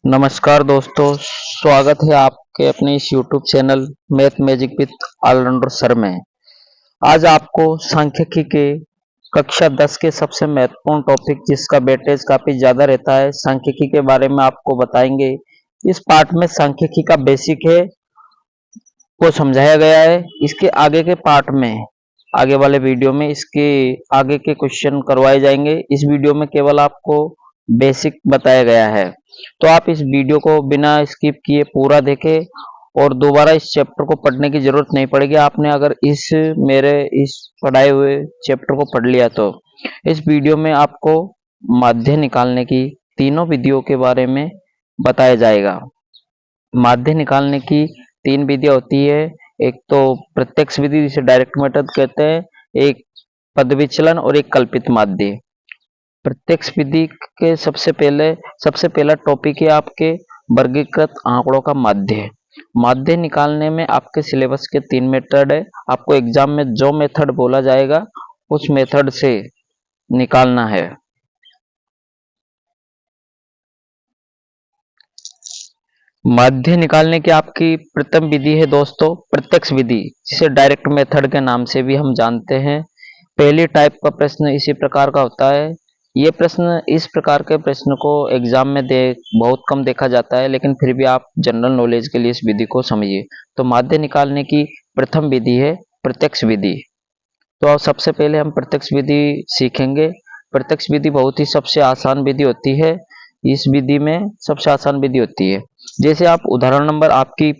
नमस्कार दोस्तों, स्वागत है आपके अपने इस YouTube channel math magic with allrounder sir में। आज आपको सांख्यिकी के कक्षा 10 के सबसे महत्वपूर्ण टॉपिक जिसका वेटेज काफी ज्यादा रहता है, सांख्यिकी के बारे में आपको बताएंगे। इस पार्ट में सांख्यिकी का बेसिक है वो समझाया गया है। इसके आगे के पार्ट में, आगे वाले वीडियो में इसके आगे के क्वेश्चन करवाए जाएंगे। इस वीडियो में केवल आपको बेसिक बताया गया है, तो आप इस वीडियो को बिना स्किप किए पूरा देखें और दोबारा इस चैप्टर को पढ़ने की जरूरत नहीं पड़ेगी। आपने अगर मेरे इस पढ़ाए हुए चैप्टर को पढ़ लिया तो इस वीडियो में आपको माध्य निकालने की तीनों विधियों के बारे में बताया जाएगा। माध्य निकालने की तीन विधियां होती है। एक तो प्रत्यक्ष विधि जिसे डायरेक्ट मेथड कहते हैं, एक पद विचलन और एक कल्पित माध्य। प्रत्यक्ष विधि के सबसे पहला टॉपिक है आपके वर्गीकृत आंकड़ों का माध्य। माध्य निकालने में आपके सिलेबस के तीन मेथड है। आपको एग्जाम में जो मेथड बोला जाएगा उस मेथड से निकालना है। माध्य निकालने की आपकी प्रथम विधि है दोस्तों प्रत्यक्ष विधि, जिसे डायरेक्ट मेथड के नाम से भी हम जानते हैं। पहली टाइप का प्रश्न इसी प्रकार का होता है। ये प्रश्न, इस प्रकार के प्रश्न को एग्जाम में बहुत कम देखा जाता है, लेकिन फिर भी आप जनरल नॉलेज के लिए इस विधि को समझिए। तो माध्य निकालने की प्रथम विधि है प्रत्यक्ष विधि। तो अब सबसे पहले हम प्रत्यक्ष विधि सीखेंगे। प्रत्यक्ष विधि बहुत ही सबसे आसान विधि होती है। इस विधि में सबसे आसान विधि होती है, जैसे आप उदाहरण नंबर, आपकी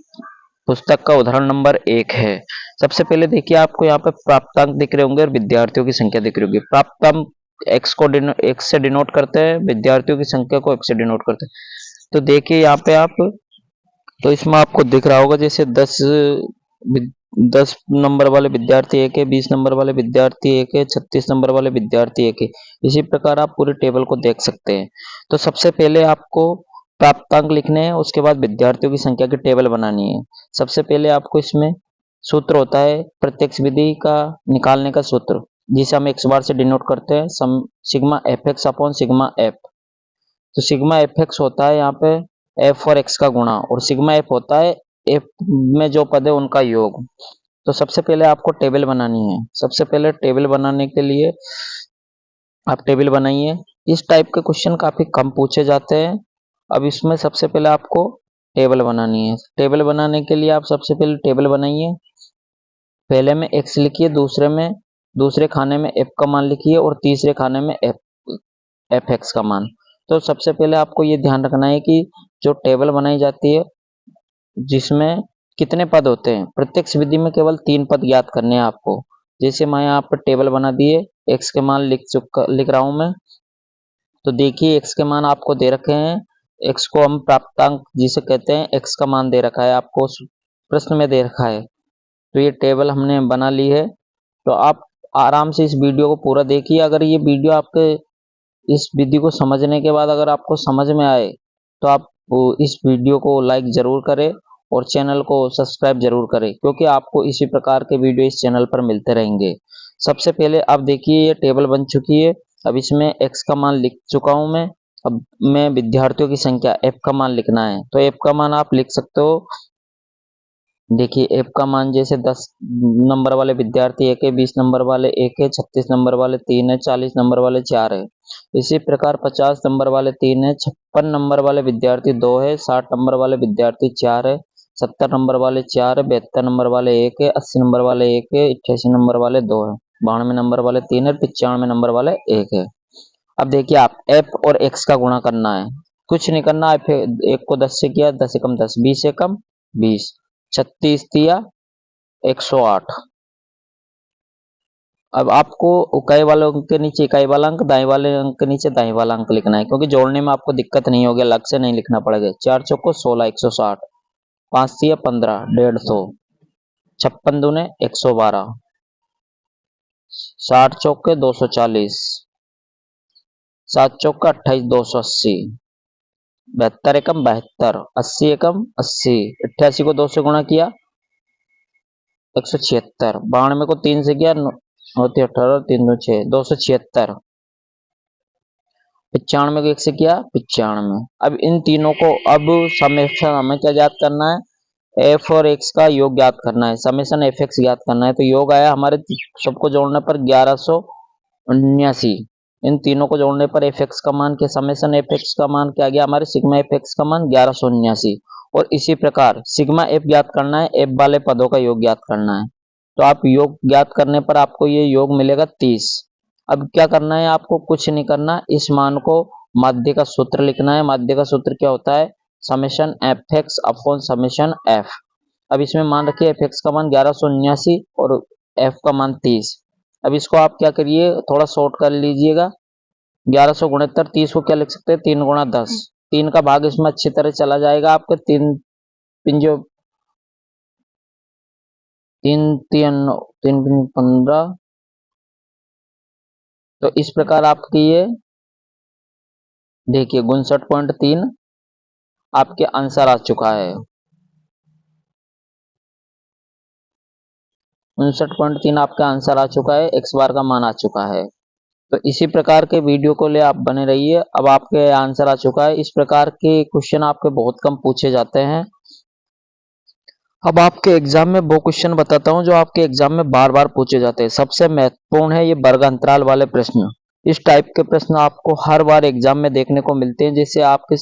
पुस्तक का उदाहरण नंबर 1 है। सबसे पहले देखिए, आपको यहाँ पे प्राप्तांक दिख रहे होंगे और विद्यार्थियों की संख्या दिख रही होगी। प्राप्तांक एक्स से डिनोट करते हैं, विद्यार्थियों की संख्या को एक्स से डिनोट करते हैं। तो देखिए यहाँ पे आप, तो इसमें आपको दिख रहा होगा जैसे 10 नंबर वाले विद्यार्थी एक है, 20 नंबर वाले विद्यार्थी एक है, 36 नंबर वाले विद्यार्थी एक है। इसी प्रकार आप पूरे टेबल को देख सकते हैं। तो सबसे पहले आपको प्राप्तांक लिखने हैं, उसके बाद विद्यार्थियों की संख्या की टेबल बनानी है। सबसे पहले आपको इसमें सूत्र होता है प्रत्यक्ष विधि का निकालने का सूत्र, जिसे हम एक्स बार से डिनोट करते हैं, sigma F x upon sigma F. तो सिग्मा एफ एक्स होता है यहाँ पे एफ और एक्स का गुणा, और सिग्मा एफ होता है एफ में जो पद है उनका योग। तो सबसे पहले आपको टेबल बनानी है। सबसे पहले टेबल बनाने के लिए आप टेबल बनाइए। इस टाइप के क्वेश्चन काफी कम पूछे जाते हैं। अब इसमें सबसे पहले आपको टेबल बनानी है। टेबल बनाने के लिए आप सबसे पहले टेबल बनाइए। पहले में एक्स लिखिए, दूसरे खाने में एफ का मान लिखिए, और तीसरे खाने में एफ एक्स का मान। तो सबसे पहले आपको ये ध्यान रखना है कि जो टेबल बनाई जाती है जिसमें कितने पद होते हैं। प्रत्यक्ष विधि में केवल 3 पद ज्ञात करने हैं आपको। जैसे मैं यहाँ पर टेबल बना दिए, एक्स के मान लिख रहा हूं मैं। तो देखिए एक्स के मान आपको दे रखे हैं। एक्स को हम प्राप्तांक जिसे कहते हैं, एक्स का मान दे रखा है आपको, प्रश्न में दे रखा है। तो ये टेबल हमने बना ली है। तो आप आराम से इस वीडियो को पूरा देखिए। अगर ये वीडियो आपके इस विधि को समझने के बाद अगर आपको समझ में आए तो आप इस वीडियो को लाइक जरूर करें और चैनल को सब्सक्राइब जरूर करें, क्योंकि आपको इसी प्रकार के वीडियो इस चैनल पर मिलते रहेंगे। सबसे पहले आप देखिए ये टेबल बन चुकी है। अब इसमें x का मान लिख चुका हूं मैं। अब मैं विद्यार्थियों की संख्या f का मान लिखना है। तो f का मान आप लिख सकते हो। देखिए f का मान जैसे 10 नंबर वाले विद्यार्थी एक है, 20 नंबर वाले एक है, 36 नंबर वाले 3 है, 40 नंबर वाले 4 है। इसी प्रकार 50 नंबर वाले 3 है, 56 नंबर वाले विद्यार्थी 2 है, 60 नंबर वाले विद्यार्थी 4 है, 70 नंबर वाले 4 है, 72 नंबर वाले 1 है, 80 नंबर वाले 1 है, 88 नंबर वाले 2 है, 92 नंबर वाले 3 है, 95 नंबर वाले 1 है। अब देखिए आप f और x का गुणा करना है, कुछ नहीं करना। एक को 10 से किया, 10 एकम 10, 20 एकम 20, 36 दिया 108। अब आपको इकाई वाले अंक के नीचे इकाई वाला अंक, दाएं वाले अंक के नीचे दाएं वाला अंक लिखना है, क्योंकि जोड़ने में आपको दिक्कत नहीं होगी, अलग से नहीं लिखना पड़ेगा। 4 चौको 16, 160, 5 दिया 15, 150, 56 दूने 112, 60 चौके 240, 7 चौका 28, 280, 72 एकम 72, 80 एकम 80, 88 को 2 से गुणा किया 176, 92 को 3 से किया 9 18, 3 2 6, 276। 95 को 1 से किया 95। अब इन तीनों को अब समेशन हमें क्या ज्ञात करना है, एफ और एक्स का योग ज्ञात करना है, समेशन एफ एक्स ज्ञात करना है। तो योग आया हमारे सबको जोड़ने पर 1179। इन तीनों को जोड़ने पर एफ एक्स का मान क्या, समेशन एफ एक्स का मान क्या गया हमारे, सिग्मा एफ एक्स का मान 1179। और इसी प्रकार सिग्मा एफ ज्ञात करना है, एफ वाले पदों का योग ज्ञात करना है। तो आप योग ज्ञात करने पर आपको ये योग मिलेगा 30। अब क्या करना है, आपको कुछ नहीं करना, इस मान को माध्य का सूत्र लिखना है। माध्य का सूत्र क्या होता है, summation F x upon summation F. अब इसमें मान रखिए एफ एक्स का मान 1179 और एफ का मान 30। अब इसको आप क्या करिए, थोड़ा शॉर्ट कर लीजिएगा। 1100 गुणितर 30 को क्या लिख सकते हैं, 3 गुणा 10। 3 का भाग इसमें अच्छी तरह चला जाएगा आपके, तीन पिंजो 15। तो इस प्रकार आपकी ये देखिए 59.3 आपके आंसर आ चुका है। 59.3 आपका आंसर आ चुका है, एक्स बार का मान आ चुका है। तो इसी प्रकार के वीडियो को ले आप बने रहिए। अब आपके आंसर आ चुका है। इस प्रकार के क्वेश्चन आपके बहुत कम पूछे जाते हैं। अब आपके एग्जाम में वो क्वेश्चन बताता हूं जो आपके एग्जाम में बार बार पूछे जाते हैं। सबसे महत्वपूर्ण है ये वर्ग अंतराल वाले प्रश्न। इस टाइप के प्रश्न आपको हर बार एग्जाम में देखने को मिलते हैं। जैसे आपके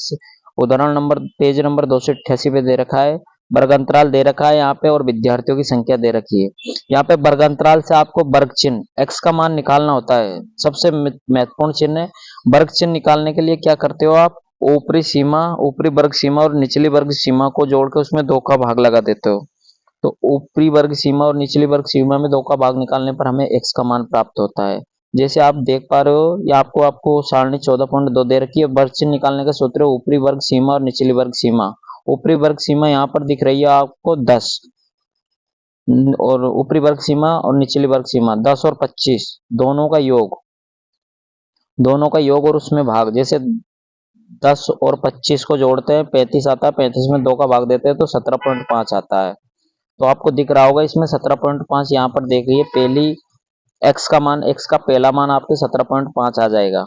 उदाहरण नंबर पेज नंबर 288 पे दे रखा है, वर्ग अंतराल दे रखा है यहाँ पे और विद्यार्थियों की संख्या दे रखी है। यहाँ पे वर्ग अंतराल से आपको वर्ग चिन्ह एक्स का मान निकालना होता है। सबसे महत्वपूर्ण चिन्ह है। वर्ग चिन्ह निकालने के लिए क्या करते हो आप, ऊपरी सीमा, ऊपरी वर्ग सीमा और निचली वर्ग सीमा को जोड़ के उसमें 2 का भाग लगा देते हो। तो ऊपरी वर्ग सीमा और निचली वर्ग सीमा में 2 का भाग निकालने पर हमें x का मान प्राप्त होता है। जैसे आप देख पा रहे हो, या आपको सारणी 14.2 दे रखी है। वर्ग चिन्ह निकालने का सूत्र है ऊपरी वर्ग सीमा और निचली वर्ग सीमा। ऊपरी वर्ग सीमा यहाँ पर दिख रही है आपको 10, और ऊपरी वर्ग सीमा और निचली वर्ग सीमा 10 और 25 दोनों का योग, और उसमें भाग। जैसे 10 और 25 को जोड़ते हैं 35 आता है, 35 में 2 का भाग देते हैं तो 17.5 आता है। तो आपको दिख रहा होगा इसमें 17.5। यहाँ पर देखिए पहली x का मान, x का पहला मान आपके 17.5 आ जाएगा।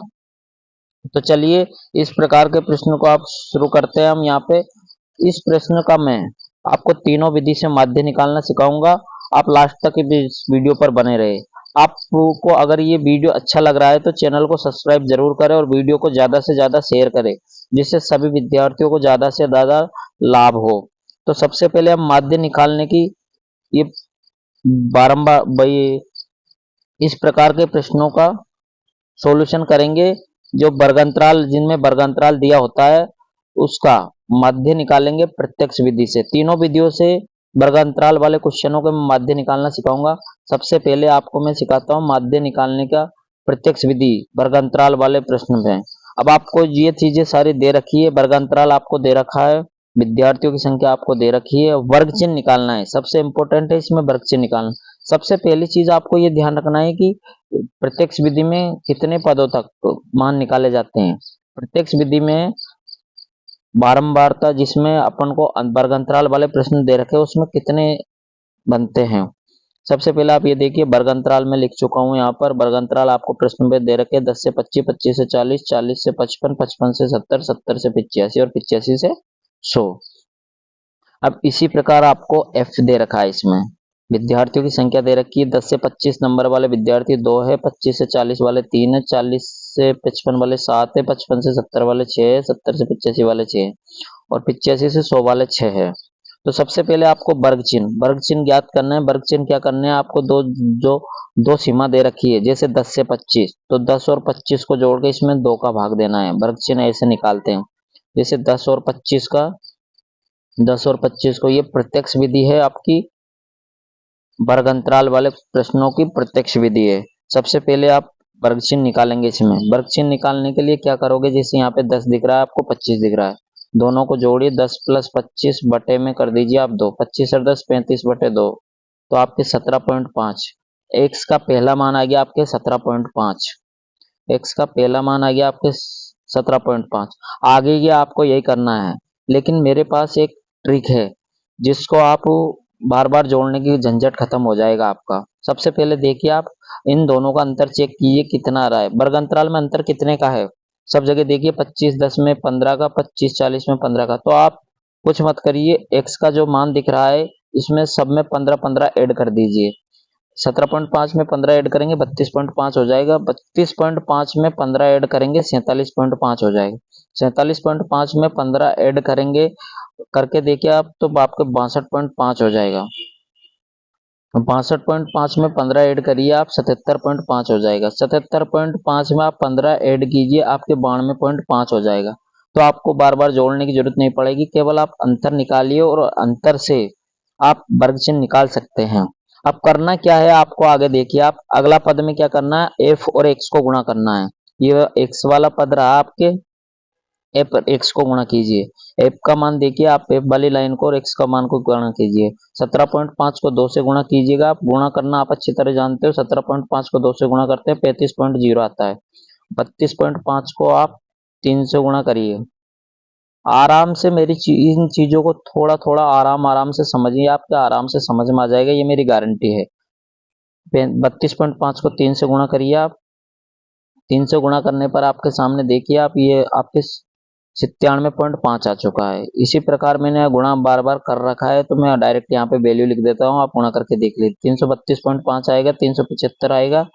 तो चलिए इस प्रकार के प्रश्न को आप शुरू करते हैं। हम यहाँ पे इस प्रश्न का मैं आपको तीनों विधि से माध्य निकालना सिखाऊंगा। आप लास्ट तक इस वीडियो पर बने रहे। आपको अगर ये वीडियो अच्छा लग रहा है तो चैनल को सब्सक्राइब जरूर करें और वीडियो को ज्यादा से ज्यादा शेयर करें, जिससे सभी विद्यार्थियों को ज्यादा से ज्यादा लाभ हो। तो सबसे पहले हम माध्य निकालने की ये बारंबार भाई इस प्रकार के प्रश्नों का सॉल्यूशन करेंगे। जो वर्गांतराल, जिनमें वर्गांतराल दिया होता है उसका माध्य निकालेंगे प्रत्यक्ष विधि से। तीनों विधियों से वर्गांतराल वाले क्वेश्चनों के माध्य निकालना सिखाऊंगा। सबसे पहले आपको मैं सिखाता हूँ माध्य निकालने का प्रत्यक्ष विधि वर्गांतराल वाले प्रश्न में। अब आपको ये चीजें सारी दे रखी है, वर्गांतराल आपको दे रखा है, विद्यार्थियों की संख्या आपको दे रखी है, वर्ग चिन्ह निकालना है। सबसे इंपॉर्टेंट है इसमें वर्ग चिन्ह निकालना। सबसे पहली चीज आपको ये ध्यान रखना है कि प्रत्यक्ष विधि में कितने पदों तक मान निकाले जाते हैं। प्रत्यक्ष विधि में बारंबारता, जिसमें अपन को वर्ग अंतराल वाले प्रश्न दे रखे उसमें कितने बनते हैं। सबसे पहले आप ये देखिए वर्ग अंतराल में लिख चुका हूं। यहाँ पर वर्ग अंतराल आपको प्रश्न में दे रखे 10 से 25, 25 से 40, 40 से 55, 55 से 70, 70 से 85 और 85 से 100। अब इसी प्रकार आपको एफ दे रखा है। इसमें विद्यार्थियों की संख्या दे रखी है 10 से 25 नंबर वाले विद्यार्थी 2 है, 25 से 40 वाले 3 है, 40 से 55 वाले 7 है, 55 से 70 वाले 6 है, 70 से 85 वाले 6 है और 85 से 100 वाले 6 है। तो सबसे पहले आपको वर्ग चिन्ह ज्ञात करना है। वर्ग चिन्ह क्या करने हैं आपको, दो सीमा दे रखी है। जैसे 10 से 25, तो 10 और 25 को जोड़ के इसमें 2 का भाग देना है। वर्ग चिन्ह ऐसे निकालते हैं। जैसे 10 और 25 को, ये प्रत्यक्ष विधि है आपकी, वर्ग अंतराल वाले प्रश्नों की प्रत्यक्ष विधि है। सबसे पहले आप वर्ग चिन्ह निकालेंगे। इसमें वर्ग चिन्ह निकालने के लिए क्या करोगे, जैसे यहाँ पे 10 दिख रहा है आपको, 25 दिख रहा है, दोनों को जोड़िए। 10 प्लस 25 बटे में कर दीजिए आप 2, 25 और 10 35 बटे 2, तो आपके 17.5। एक्स का पहला मान आ गया आपके 17.5। एक्स का पहला मान आ गया आपके 17.5। आगे ये आपको यही करना है, लेकिन मेरे पास एक ट्रिक है जिसको आप बार बार जोड़ने की झंझट खत्म हो जाएगा आपका। सबसे पहले देखिए आप इन दोनों का अंतर चेक कीजिए कितना आ रहा है। वर्ग अंतराल में अंतर कितने का है, सब जगह देखिए 25 10 में 15 का, 25 40 में 15 का। तो आप कुछ मत करिए, x का जो मान दिख रहा है इसमें सब में 15 15 ऐड कर दीजिए। 17.5 में 15 ऐड करेंगे 32.5 हो जाएगा। 32.5 में 15 ऐड करेंगे 47.5 हो जाएगा। 47.5 में 15 ऐड करेंगे, करके देखिए आप, तो आपके 62.5 हो जाएगा। 62.5 में 15 ऐड करिए आप, 77.5 हो जाएगा। 77.5 में आप 15 ऐड कीजिए, आपके 92.5 हो जाएगा। तो आपको बार बार जोड़ने की जरूरत नहीं पड़ेगी, केवल आप अंतर निकालिए और अंतर से आप वर्ग चिन्ह निकाल सकते हैं। अब करना क्या है आपको, आगे देखिए आप अगला पद में क्या करना है, f और x को गुणा करना है। ये x वाला पद रहा आपके, f और x को गुणा कीजिए। f का मान देखिए आप, f वाली लाइन को और x का मान को गुणा कीजिए। 17.5 को 2 से गुणा कीजिएगा। आप गुणा करना आप अच्छी तरह जानते हो, 17.5 को 2 से गुणा करते हैं 35.0 आता है। 32.5 को आप 3 से गुणा करिए। आराम से मेरी इन चीजों को थोड़ा थोड़ा आराम से समझिए, आपके आराम से समझ में आ जाएगा, ये मेरी गारंटी है। 32.5 को 3 से गुणा करिए आप। 3 से गुणा करने पर आपके सामने देखिए आप, ये आपके 97.5 आ चुका है। इसी प्रकार मैंने गुणा बार बार कर रखा है, तो मैं डायरेक्ट यहाँ पे वैल्यू लिख देता हूँ, आप गुणा करके देख लीजिए। 332.5 आएगा, 375 आएगा,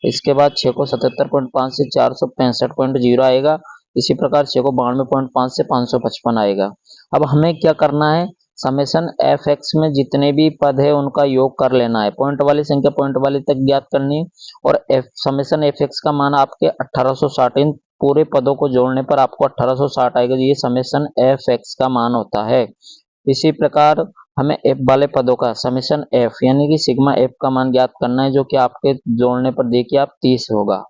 इसके बाद 6 को 77.5 से 465.0 आएगा। इसी प्रकार 6 को 92.5 से 555 आएगा। अब हमें क्या करना है, समेशन एफ एक्स में जितने भी पद है उनका योग कर लेना है। पॉइंट वाली संख्या पॉइंट वाली तक ज्ञात करनी है, और एफ समेशन एफ एक्स का मान आपके 1860, इन पूरे पदों को जोड़ने पर आपको 1860 आएगा। ये समेशन एफ एक्स का मान होता है। इसी प्रकार हमें एफ वाले पदों का समेशन एफ यानी कि सिग्मा एफ का मान ज्ञात करना है, जो कि आपके जोड़ने पर देखिए आप 30 होगा।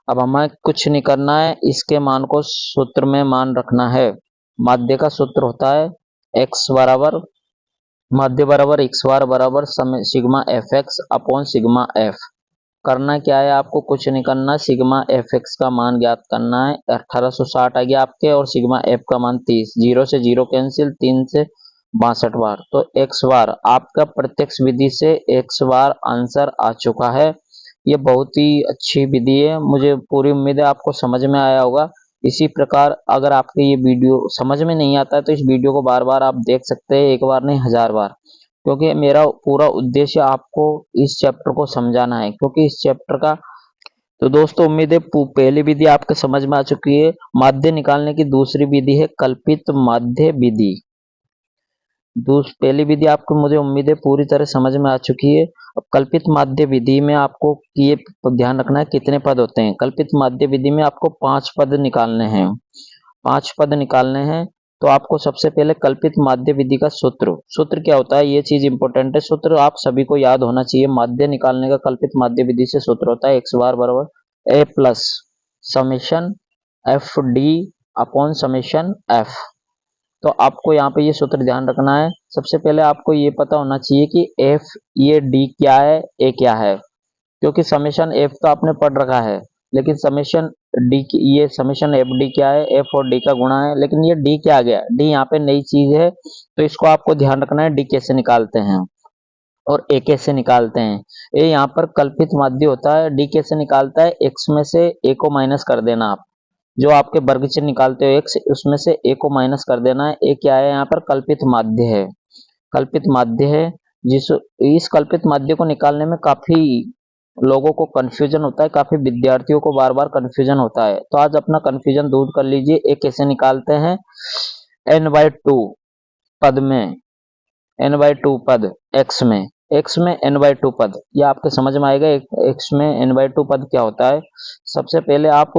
अब हमें कुछ नहीं करना है, इसके मान को सूत्र में मान रखना है। माध्य का सूत्र होता है x बराबर, माध्य बराबर एक्स बार बराबर sigma F x upon sigma F. करना क्या है आपको, कुछ नहीं करना, सिग्मा एफ एक्स का मान ज्ञात करना है। 1860 आ गया आपके, और सिग्मा एफ का मान 30। 0 से 0 कैंसिल, 3 से 62 बार, तो x बार आपका प्रत्यक्ष विधि से x बार आंसर आ चुका है। ये बहुत ही अच्छी विधि है, मुझे पूरी उम्मीद है आपको समझ में आया होगा। इसी प्रकार अगर आपके ये वीडियो समझ में नहीं आता है तो इस वीडियो को बार बार आप देख सकते हैं, एक बार नहीं 1000 बार, क्योंकि मेरा पूरा उद्देश्य आपको इस चैप्टर को समझाना है, क्योंकि इस चैप्टर का। तो दोस्तों उम्मीद है पहली विधि आपके समझ में आ चुकी है। माध्य निकालने की दूसरी विधि है कल्पित माध्य विधि। पहली विधि आपको मुझे उम्मीद है पूरी तरह समझ में आ चुकी है। अब कल्पित माध्य विधि में आपको ये ध्यान रखना है कितने पद होते हैं। कल्पित माध्य विधि में आपको 5 पद निकालने हैं। 5 पद निकालने हैं, तो आपको सबसे पहले कल्पित माध्य विधि का सूत्र क्या होता है, ये चीज इंपॉर्टेंट है। सूत्र आप सभी को याद होना चाहिए। माध्य निकालने का कल्पित माध्य विधि से सूत्र होता है x बार बराबर a plus summation F D upon summation F. तो आपको यहाँ पे ये सूत्र ध्यान रखना है। सबसे पहले आपको ये पता होना चाहिए कि एफ ये डी क्या है, ए क्या है, क्योंकि समेशन एफ तो आपने पढ़ रखा है, लेकिन समेशन डी की, ये समेशन एफ डी क्या है, एफ और डी का गुणा है, लेकिन ये डी क्या आ गया, डी यहाँ पे नई चीज है, तो इसको आपको ध्यान रखना है। डी कैसे निकालते हैं और ए कैसे निकालते हैं। ए यहाँ पर कल्पित माध्य होता है। डी कैसे निकालता है, एक्स में से ए को माइनस कर देना। आप जो आपके वर्ग चिन्ह निकालते हो एक्स, उसमें से ए को माइनस कर देना है। ए क्या है, यहाँ पर कल्पित माध्य है। कल्पित माध्य है, इस कल्पित माध्य को निकालने में काफी लोगों को कंफ्यूजन होता है, काफी विद्यार्थियों को बार बार कंफ्यूजन होता है। तो आज अपना कंफ्यूजन दूर कर लीजिए। ए कैसे निकालते हैं, n/2 पद में, n/2 पद x में, n/2 पद, ये आपके समझ में आएगा। x में n/2 पद क्या होता है। सबसे पहले आप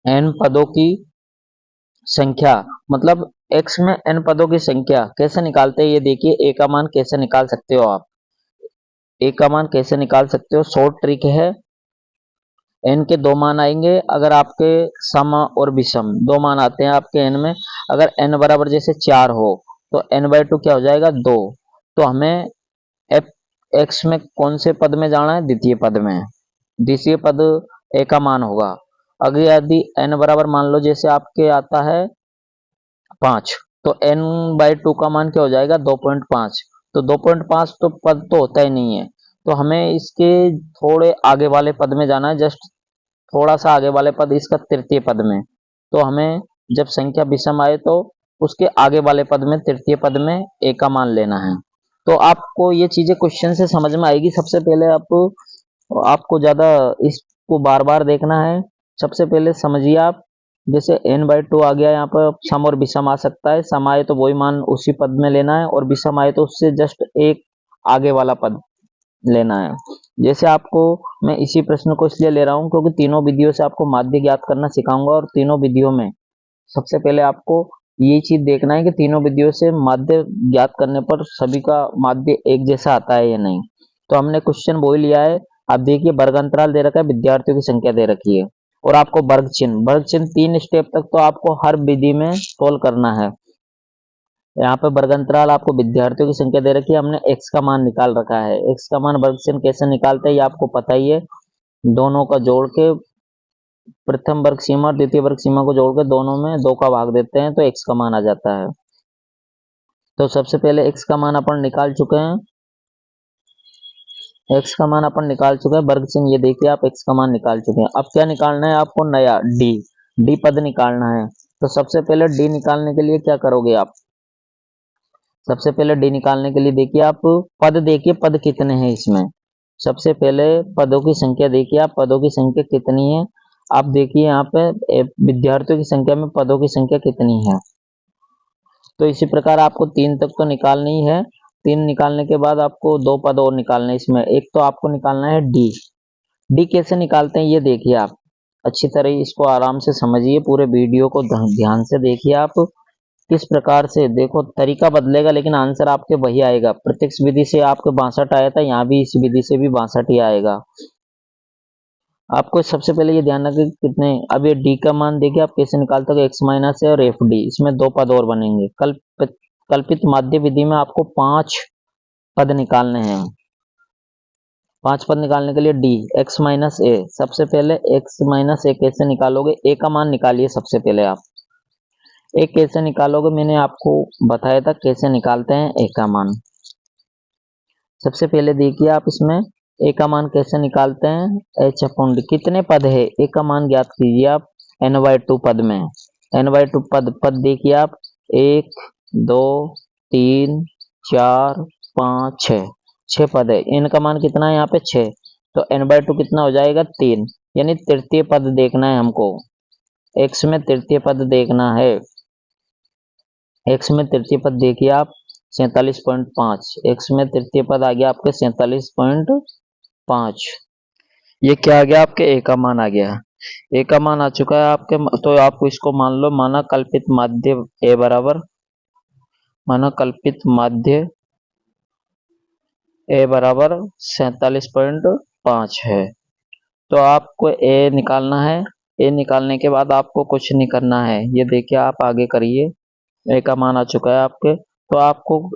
n पदों की संख्या, मतलब x में n पदों की संख्या कैसे निकालते हैं, ये देखिए। a का मान कैसे निकाल सकते हो आप, a का मान कैसे निकाल सकते हो, शॉर्ट ट्रिक है। n के 2 मान आएंगे, अगर आपके सम और विषम 2 मान आते हैं आपके n में। अगर n बराबर जैसे 4 हो तो n/2 क्या हो जाएगा, 2। तो हमें x में कौन से पद में जाना है, द्वितीय पद में। द्वितीय पद a का मान होगा। अगर यदि n बराबर मान लो जैसे आपके आता है 5, तो n/2 का मान क्या हो जाएगा, 2.5। तो 2.5 तो पद तो होता ही नहीं है, तो हमें इसके थोड़े आगे वाले पद में जाना है, जस्ट थोड़ा सा आगे वाले पद इसका तृतीय पद में, तो हमें जब संख्या विषम आए तो उसके आगे वाले पद में तृतीय पद में ए का मान लेना है। तो आपको ये चीजें क्वेश्चन से समझ में आएगी। सबसे पहले आपको ज्यादा इसको बार बार देखना है। सबसे पहले समझिए आप, जैसे n/2 आ गया, यहाँ पर सम और विषम आ सकता है। सम आए तो वही मान उसी पद में लेना है, और विषम आए तो उससे जस्ट एक आगे वाला पद लेना है। जैसे आपको मैं इसी प्रश्न को इसलिए ले रहा हूँ क्योंकि तीनों विधियों से आपको माध्य ज्ञात करना सिखाऊंगा, और तीनों विधियों में सबसे पहले आपको ये चीज देखना है कि तीनों विधियों से माध्य ज्ञात करने पर सभी का माध्य एक जैसा आता है या नहीं। तो हमने क्वेश्चन वो ही लिया है। आप देखिए, वर्ग अंतराल दे रखा है, विद्यार्थियों की संख्या दे रखी है, और आपको वर्ग चिन्ह 3 स्टेप तक तो आपको हर विधि में सोल्व करना है। यहाँ पे वर्ग अंतराल आपको विद्यार्थियों की संख्या दे रखी है, हमने x का मान निकाल रखा है। x का मान वर्ग चिन्ह कैसे निकालते हैं ये आपको पता ही है। दोनों का जोड़ के, प्रथम वर्ग सीमा और द्वितीय वर्ग सीमा को जोड़ के दोनों में 2 का भाग देते हैं तो x का मान आ जाता है। तो सबसे पहले x का मान अपन निकाल चुके हैं। x का मान अपन निकाल चुके हैं, वर्ग चिन्ह ये देखिए आप x का मान निकाल चुके हैं। अब क्या निकालना है आपको? नया d पद निकालना है। तो सबसे पहले d निकालने के लिए क्या करोगे आप? सबसे पहले d निकालने के लिए देखिए आप पद, देखिए पद कितने हैं इसमें। सबसे पहले पदों की संख्या देखिए आप, पदों की संख्या कितनी है। आप देखिए यहाँ पे विद्यार्थियों की संख्या में पदों की संख्या कितनी है। तो इसी प्रकार आपको 3 तक तो निकालनी ही है। 3 निकालने के बाद आपको 2 पद और निकालने हैं इसमें। एक तो आपको निकालना है डी कैसे निकालते हैं ये देखिए आप अच्छी तरह इसको आराम से समझिए, पूरे वीडियो को ध्यान से देखिए आप किस प्रकार से। देखो तरीका बदलेगा लेकिन आंसर आपके वही आएगा। प्रत्यक्ष विधि से आपके 62 आया था, यहाँ भी इस विधि से भी 62 ही आएगा। आपको सबसे पहले ये ध्यान रखें कितने। अब ये डी का मान देखिए आप कैसे निकालते हो, x माइनस है और एफ डी, इसमें 2 पद और बनेंगे। कल्पित माध्य विधि में आपको 5 पद निकालने हैं। 5 पद निकालने के लिए डी x माइनस ए, सबसे पहले x माइनस ए कैसे निकालोगे? ए का मान निकालिए सबसे पहले आप। ए कैसे निकालोगे मैंने आपको बताया था कैसे निकालते हैं ए का मान। सबसे पहले देखिए आप इसमें ए का मान कैसे निकालते हैं। एच अपॉन डी, कितने पद है ए का मान ज्ञात कीजिए आप n/2 पद में। n/2 पद देखिए आप 1 2 3 4 5 6 पद है। n का मान कितना है यहाँ पे 6, तो n/2 कितना हो जाएगा 3, यानी तृतीय पद देखना है हमको। x में तृतीय पद देखना है। x में तृतीय पद देखिए आप 47.5, x में तृतीय पद आ गया आपके 47.5। ये क्या आ गया आपके? ए का मान आ गया। ए का मान आ चुका है आपके, तो आपको इसको मान लो, माना कल्पित माध्य ए बराबर, माना कल्पित माध्य ए बराबर 47.5 है। तो आपको ए निकालना है। ए निकालने के बाद आपको कुछ नहीं करना है, ये देखिए आप आगे करिए। ए का मान आ चुका है आपके, तो आपको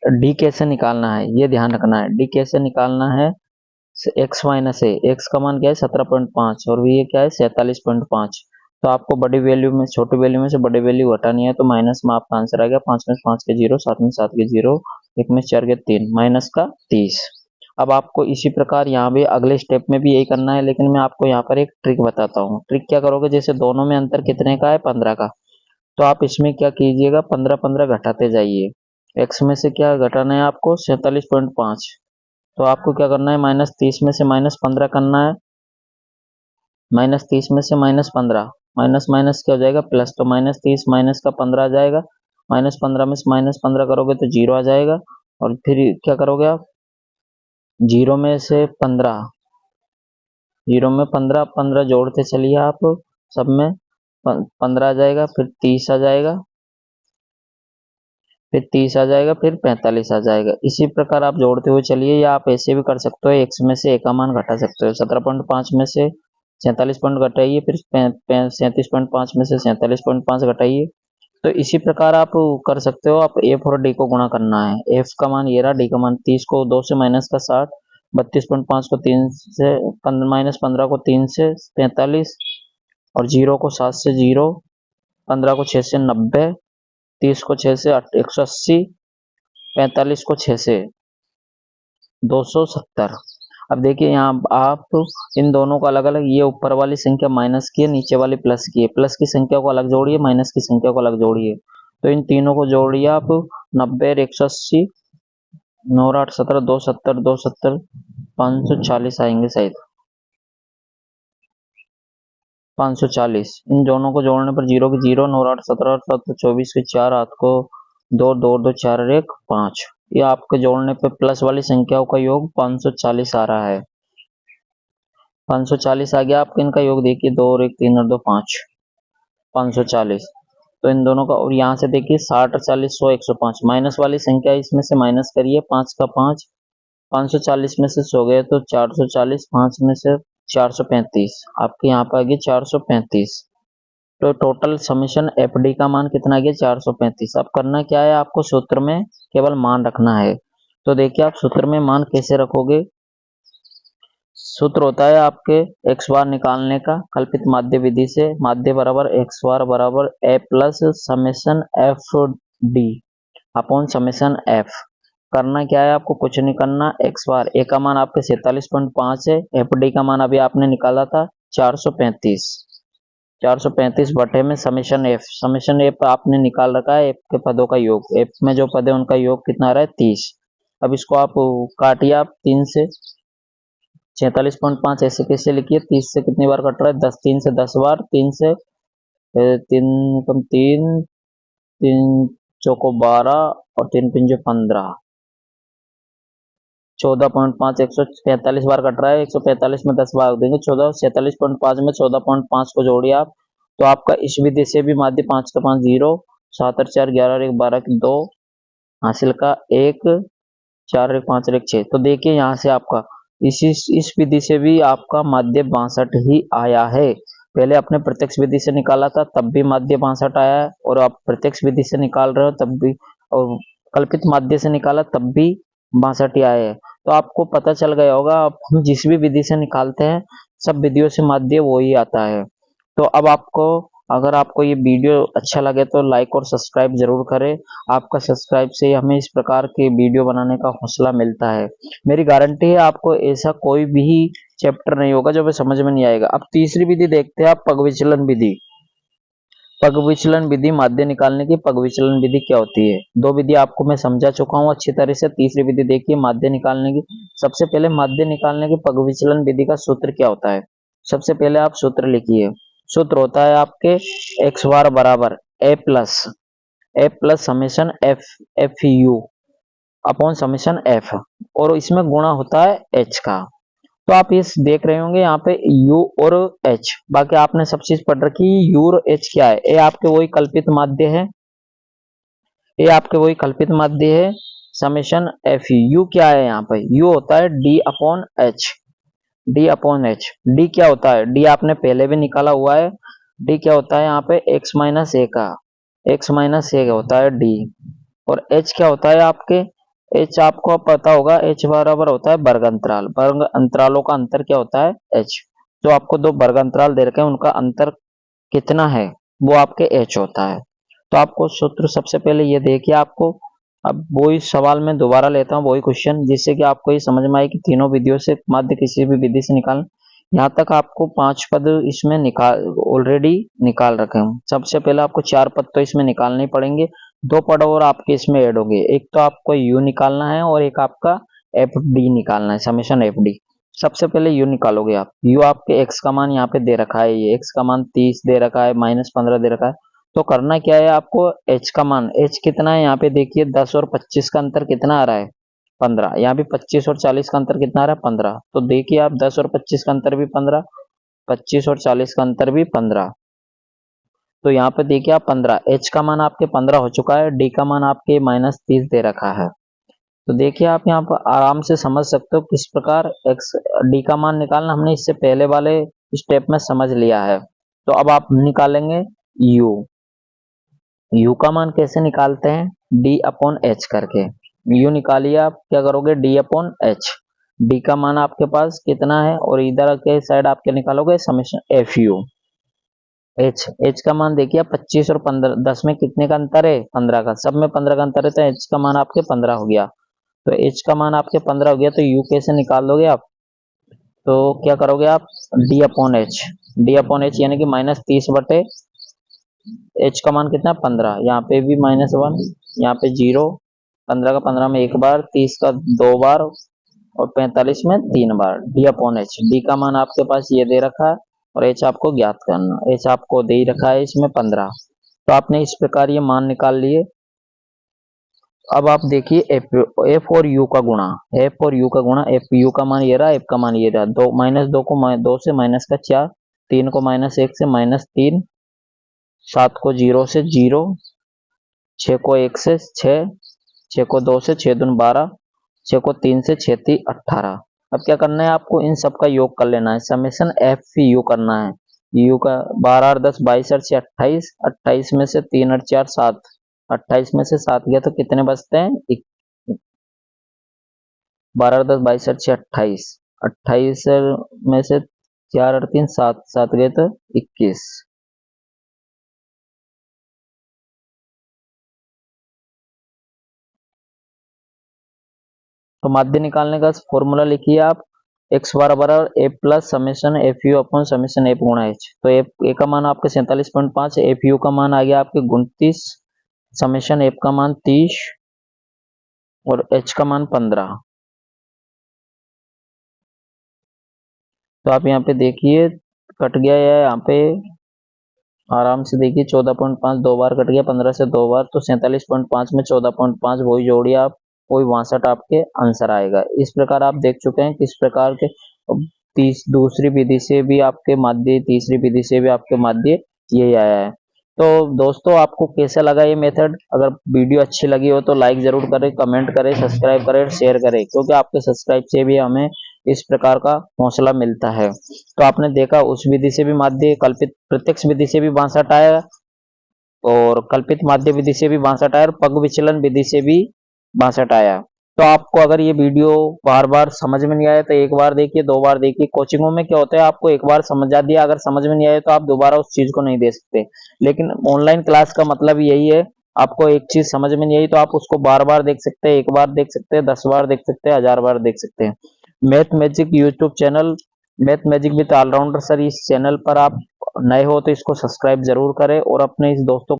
डी कैसे निकालना है ये ध्यान रखना है। डी कैसे निकालना है? x माइनस ए, एक्स का मान क्या है 17.5 और ये क्या है 47.5। तो आपको बड़ी वैल्यू में छोटी वैल्यू में से बड़ी वैल्यू घटानी है, तो माइनस में आपका आंसर आ गया 5 में 5 के 0, 7 में 7 के 0, 1 में 4 के 3, माइनस का 30। अब आपको इसी प्रकार यहाँ भी अगले स्टेप में भी यही करना है, लेकिन मैं आपको यहाँ पर एक ट्रिक बताता हूँ। ट्रिक क्या करोगे? जैसे दोनों में अंतर कितने का है? 15 का, तो आप इसमें क्या कीजिएगा 15 घटाते जाइए। x में से क्या घटाना है आपको? 47.5, तो आपको क्या करना है? -30 में से -15 करना है। -30 में से -15, माइनस माइनस क्या हो जाएगा? प्लस, तो -30 माइनस का 15 आ जाएगा। -15 में से -15 करोगे तो 0 आ जाएगा। और फिर क्या करोगे आप? 0 में से 15, 0 में 15 जोड़ते चलिए आप, सब में 15 आ जाएगा, फिर 30 आ जाएगा, फिर 30 आ जाएगा, फिर 45 आ जाएगा। इसी प्रकार आप जोड़ते हुए चलिए, या आप ऐसे भी कर सकते हो, x में से a का मान घटा सकते हो। 17.5 में से 47 पॉइंट घटाइए, फिर 37.5 में से 47.5 घटाइए। तो इसी प्रकार आप कर सकते हो। आप f और d को गुणा करना है। f का मान ये रहा, d का मान 30 को 2 से माइनस का 60, 32.5 को 3 से -15 को 3 से 45, और 0 को 7 से 0, 15 को 6 से 90, 30 को 6 से 180, 45 को 6 से 270। अब देखिए यहाँ आप इन दोनों को अलग अलग, ये ऊपर वाली संख्या माइनस की है, नीचे वाली प्लस की है, प्लस की संख्या को अलग जोड़िए, माइनस की संख्या को अलग जोड़िए, तो इन तीनों को जोड़िए आप 90 180 9 8 17 270 270 540 आएंगे शायद 540। इन दोनों को जोड़ने पर जीरो की जीरो, 9 8 17 7 24 के 4 हाथ को 2 2 2 4 1 5, ये आपके जोड़ने पे प्लस वाली संख्याओं का योग 540 आ रहा है। 540 आ गया आपके, इनका योग देखिए 2 और 1 3 और 2 5, 540। तो इन दोनों का, और यहाँ से देखिए 60 40 100 105, माइनस वाली संख्या इसमें से माइनस करिए, 5 का 5, 540 में से 100 गए तो 440, 5 में से 435, आपके यहाँ पर आ गया 435। तो टोटल समेशन एफडी का मान कितना आ गया 435। अब करना क्या है, आपको सूत्र में केवल मान रखना है। तो देखिए आप सूत्र में मान कैसे रखोगे, सूत्र होता है आपके एक्स बार निकालने का कल्पित माध्य विधि से, माध्य बराबर एक्स बार बराबर A plus summation F D upon summation F. करना क्या है, आपको कुछ नहीं करना, एक्स बार ए का मान आपके 47.5 है, एफ डी का मान अभी आपने निकाला था 435, 435 बटे में समेशन एफ आपने निकाल रखा है, एफ के पदों का योग, एफ में जो पद है उनका योग कितना आ रहा है 30। अब इसको आप काटिए, आप 3 से 46.5 ऐसे कैसे लिखिए, 30 से कितनी बार कट रहा है 10, 3 से 10 बार, 3 से 3 कम 3 3 चौको 12 और 3 पंजे 15, 14.5 145 बार कट रहा है, 145 में 10 बार देंगे 14, 47.5 में 14.5 को जोड़िए आप, तो आपका इस विधि से भी माध्य 5 का 5 0, 7 और 4 11 और 1 12 की 2, हासिल का 1 4 1 5 1 6। तो देखिए यहाँ से आपका इस विधि से भी आपका माध्य 62 ही आया है। पहले आपने प्रत्यक्ष विधि से निकाला था तब भी माध्य 62 आया है, और आप प्रत्यक्ष विधि से निकाल रहे हो तब भी, और कल्पित माध्य से निकाला तब भी 62 ही आए हैं। तो आपको पता चल गया होगा, आप हम जिस भी विधि से निकालते हैं सब विधियों से माध्य वो ही आता है। तो अब आपको, अगर आपको ये वीडियो अच्छा लगे तो लाइक और सब्सक्राइब जरूर करें। आपका सब्सक्राइब से हमें इस प्रकार के वीडियो बनाने का हौसला मिलता है। मेरी गारंटी है आपको ऐसा कोई भी चैप्टर नहीं होगा जो हमें समझ में नहीं आएगा। अब तीसरी विधि देखते हैं आप, पग विचलन विधि। पग विचलन विधि, माध्य निकालने की पग विचलन विधि क्या होती है। दो विधि आपको मैं समझा चुका हूँ अच्छी तरह से। तीसरी विधि देखिए माध्य निकालने की। सबसे पहले माध्य निकालने की पग विचलन विधि का सूत्र क्या होता है, सबसे पहले आप सूत्र लिखिए। सूत्र होता है आपके एक्स बार बराबर A plus summation F U upon summation F, और इसमें गुणा होता है एच का। तो आप इस देख रहे होंगे यहाँ पे u और h, बाकी आपने सब चीज पढ़ रखी। u और h क्या है, ये आपके वही कल्पित माध्य है, ये आपके वही कल्पित माध्य है समेशन एफ। u क्या है यहाँ पे, u होता है d upon h, d upon h। d क्या होता है, d आपने पहले भी निकाला हुआ है। d क्या होता है यहाँ पे x माइनस ए का, x माइनस ए होता है d, और h क्या होता है आपके, h आपको पता होगा, h बराबर होता है वर्ग अंतराल, वर्ग अंतरालों का अंतर क्या होता है h। जो आपको दो वर्ग अंतराल दे रखे हैं उनका अंतर कितना है वो आपके h होता है। तो आपको सूत्र सबसे पहले ये देखिए आपको। अब वही सवाल में दोबारा लेता हूँ, वही क्वेश्चन, जिससे कि आपको ये समझ में आए कि तीनों विधियों से माध्य किसी भी विधि से निकाल। यहाँ तक आपको 5 पद इसमें ऑलरेडी निकाल रखे हैं। सबसे पहले आपको 4 पद तो इसमें निकालने ही पड़ेंगे, 2 पद और आपके इसमें ऐड होंगे। एक तो आपको u निकालना है और एक आपका एफ डी निकालना है, समेशन एफ डी। सबसे पहले u निकालोगे आप। u आपके x का मान यहाँ पे दे रखा है, ये x का मान 30 दे रखा है, -15 दे रखा है। तो करना क्या है आपको, h का मान, h कितना है यहाँ पे देखिए, 10 और 25 का अंतर कितना आ रहा है 15। यहाँ भी 25 और 40 का अंतर कितना आ रहा है 15। तो देखिए आप 10 और 25 का अंतर भी 15, 25 और 40 का अंतर भी 15। तो यहाँ पे देखिए आप 15, h का मान आपके 15 हो चुका है, d का मान आपके -30 दे रखा है। तो देखिए आप यहाँ पर आराम से समझ सकते हो किस प्रकार x d का मान निकालना, हमने इससे पहले वाले स्टेप में समझ लिया है। तो अब आप निकालेंगे u का मान कैसे निकालते हैं, d अपॉन h करके। u निकालिए, आप क्या करोगे d अपॉन h, d का मान आपके पास कितना है और इधर के साइड आप क्या निकालोगे समेशन एफ यू। h का मान देखिए 25 और 15, 10 में कितने का अंतर है 15 का, सब में 15 का अंतर है, तो h का मान आपके 15 हो गया। तो h का मान आपके 15 हो गया, तो u कैसे निकाल दोगे आप, तो क्या करोगे आप, D upon H, D upon H यानी कि -30 बटे एच का मान कितना है 15, यहाँ पे भी -1, यहाँ पे 0, 15 का 15 में एक बार, 30 का 2 बार और 45 में 3 बार, डी अपॉन एच। डी का मान आपके पास ये दे रखा है और एच आपको ज्ञात करना, एच आपको दे ही रखा है इसमें 15। तो आपने इस प्रकार ये मान निकाल लिए। अब आप देखिए एफ और यू का गुणा, एफ और यू का गुणा, एफ यू का मान ये रहा, एफ का मान ये रहा, दो -2 को 2 से माइनस का 4, 3 को -1 से -3, 7 को 0 से 0, 6 को 1 से 6, 6 को 2 से 6 दूनी 12, 6 को 3 से 6 3 18। अब क्या करना है आपको, इन सब का योग कर लेना है, समेशन एफ यू करना है। यू का 12 और 10 22 और 6 28, 28 में से 3 और 4 7, 28 में से 7 गया तो कितने बचते हैं, 12 और 10 22 और 6 28, 28 में से 4 और 3 7, 7 गए तो 21। तो माध्य निकालने का फॉर्मूला लिखिए आप, एक्स बार बराबर A plus summation F U upon summation F गुणा एच। तो एफ ए का मान आपके 47.5, एफ यू का मान आ गया आपके 29, समेशन एफ का मान 30 और एच का मान 15। तो आप यहाँ पे देखिए कट गया है, यहाँ पे आराम से देखिए 14.5 दो बार कट गया, 15 से 2 बार, तो 47.5 में 14.5 वही जोड़िए आप, वही 62 आपके आंसर आएगा। इस प्रकार आप देख चुके हैं किस प्रकार के दूसरी विधि से भी आपके माध्य, तीसरी विधि से भी आपके माध्य यही आया है। तो दोस्तों आपको कैसा लगा ये मेथड, अगर वीडियो अच्छी लगी हो तो लाइक जरूर करें, कमेंट करें, सब्सक्राइब करें, शेयर करें, क्योंकि आपके सब्सक्राइब से भी हमें इस प्रकार का हौसला मिलता है। तो आपने देखा उस विधि से भी माध्य, कल्पित प्रत्यक्ष विधि से भी 62 आया और कल्पित माध्य विधि से भी 62 आया और पग विचलन विधि से भी 62 आया। तो आपको अगर ये वीडियो बार बार समझ में नहीं आया तो एक बार देखिए, 2 बार देखिए। कोचिंगों में क्या होता है, आपको एक बार समझा दिया, अगर समझ में नहीं आया तो आप दोबारा उस चीज को नहीं दे सकते। लेकिन ऑनलाइन क्लास का मतलब यही है, आपको एक चीज समझ में नहीं आई तो आप उसको बार बार देख सकते हैं, एक बार देख सकते हैं, 10 बार देख सकते हैं, 1000 बार देख सकते हैं। Math magic YouTube channel, math magic with allrounder sir, इस चैनल पर आप नए हो तो इसको सब्सक्राइब जरूर करें और अपने इस दोस्तों